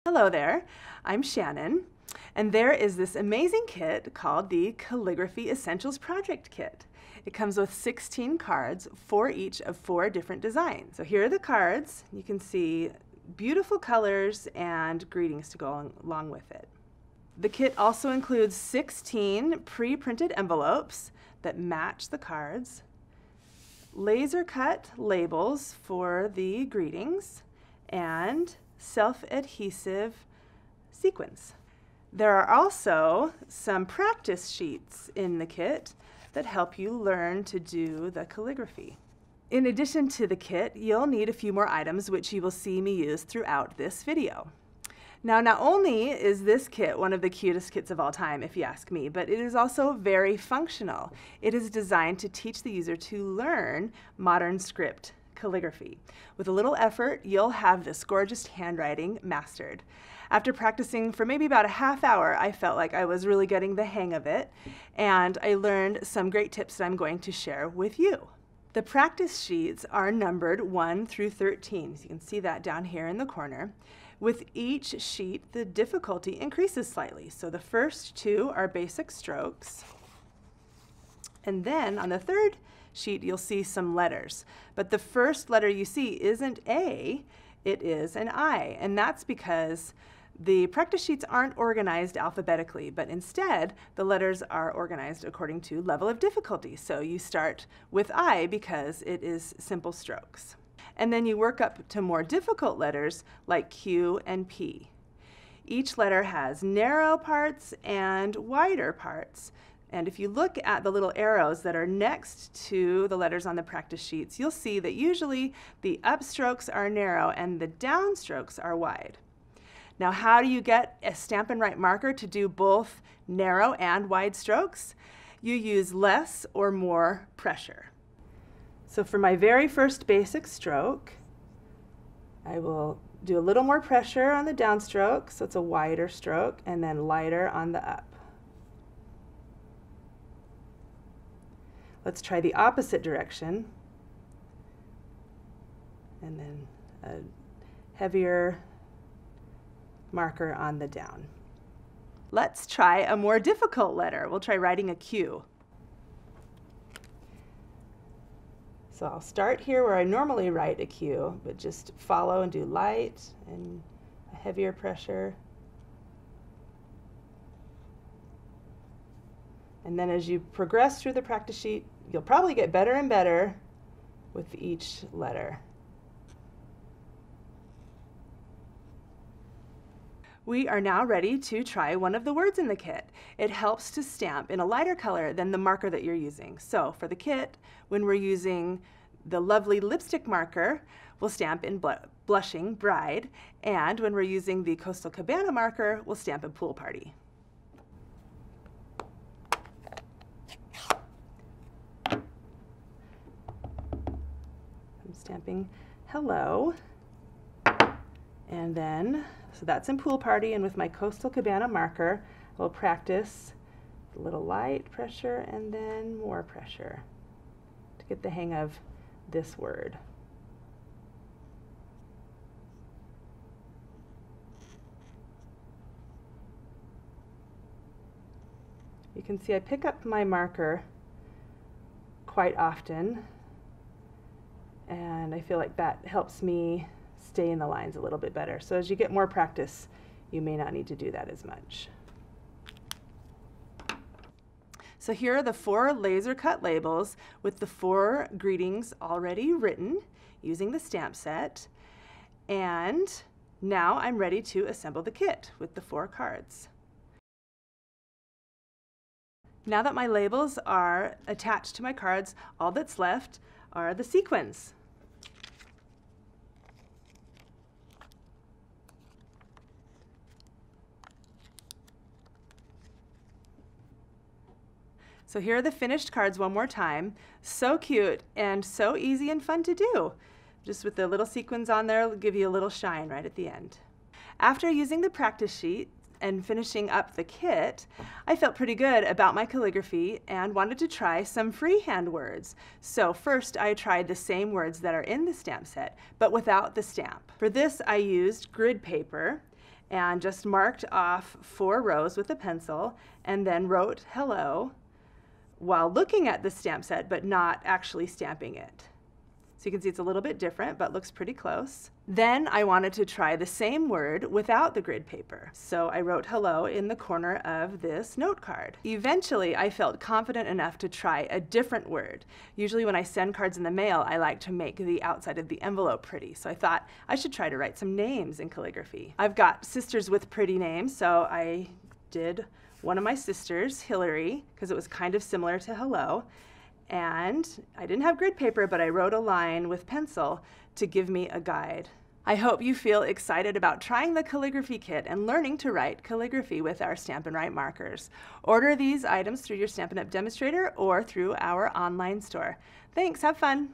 Hello there, I'm Shannon, and there is this amazing kit called the Calligraphy Essentials Project Kit. It comes with 16 cards for each of 4 different designs. So here are the cards. You can see beautiful colors and greetings to go along with it. The kit also includes 16 pre-printed envelopes that match the cards, laser cut labels for the greetings, and self-adhesive sequins. There are also some practice sheets in the kit that help you learn to do the calligraphy. In addition to the kit, you'll need a few more items which you will see me use throughout this video. Now, not only is this kit one of the cutest kits of all time, if you ask me, but it is also very functional. It is designed to teach the user to learn modern script calligraphy. With a little effort, you'll have this gorgeous handwriting mastered. After practicing for maybe about a half hour, I felt like I was really getting the hang of it, and I learned some great tips that I'm going to share with you. The practice sheets are numbered 1 through 13. So you can see that down here in the corner. With each sheet, the difficulty increases slightly. So the first 2 are basic strokes, and then on the third sheet you'll see some letters. But the first letter you see isn't A, it is an I, and that's because the practice sheets aren't organized alphabetically, but instead the letters are organized according to level of difficulty. So you start with I because it is simple strokes. And then you work up to more difficult letters like Q and P. Each letter has narrow parts and wider parts. And if you look at the little arrows that are next to the letters on the practice sheets, you'll see that usually the upstrokes are narrow and the downstrokes are wide. Now, how do you get a Stampin' Right marker to do both narrow and wide strokes? You use less or more pressure. So for my very first basic stroke, I will do a little more pressure on the downstroke, so it's a wider stroke, and then lighter on the up. Let's try the opposite direction, and then a heavier marker on the down. Let's try a more difficult letter. We'll try writing a Q. So I'll start here where I normally write a Q, but just follow and do light and a heavier pressure. And then as you progress through the practice sheet, you'll probably get better and better with each letter. We are now ready to try one of the words in the kit. It helps to stamp in a lighter color than the marker that you're using. So for the kit, when we're using the lovely lipstick marker, we'll stamp in Blushing Bride, and when we're using the Coastal Cabana marker, we'll stamp in Pool Party. Stamping hello, and then so that's in Pool Party, and with my Coastal Cabana marker we'll practice a little light pressure and then more pressure to get the hang of this word. You can see I pick up my marker quite often, and I feel like that helps me stay in the lines a little bit better. So as you get more practice, you may not need to do that as much. So here are the 4 laser cut labels with the 4 greetings already written using the stamp set. And now I'm ready to assemble the kit with the 4 cards. Now that my labels are attached to my cards, all that's left are the sequins. So here are the finished cards one more time. So cute and so easy and fun to do. Just with the little sequins on there, it'll give you a little shine right at the end. After using the practice sheet and finishing up the kit, I felt pretty good about my calligraphy and wanted to try some freehand words. So first I tried the same words that are in the stamp set, but without the stamp. For this I used grid paper and just marked off 4 rows with a pencil and then wrote hello while looking at the stamp set but not actually stamping it. So you can see it's a little bit different, but looks pretty close. Then I wanted to try the same word without the grid paper. So I wrote hello in the corner of this note card. Eventually, I felt confident enough to try a different word. Usually when I send cards in the mail, I like to make the outside of the envelope pretty. So I thought I should try to write some names in calligraphy. I've got sisters with pretty names, so I did one of my sisters, Hillary, because it was kind of similar to hello. And I didn't have grid paper, but I wrote a line with pencil to give me a guide. I hope you feel excited about trying the calligraphy kit and learning to write calligraphy with our Stampin' Write markers. Order these items through your Stampin' Up! Demonstrator or through our online store. Thanks, have fun!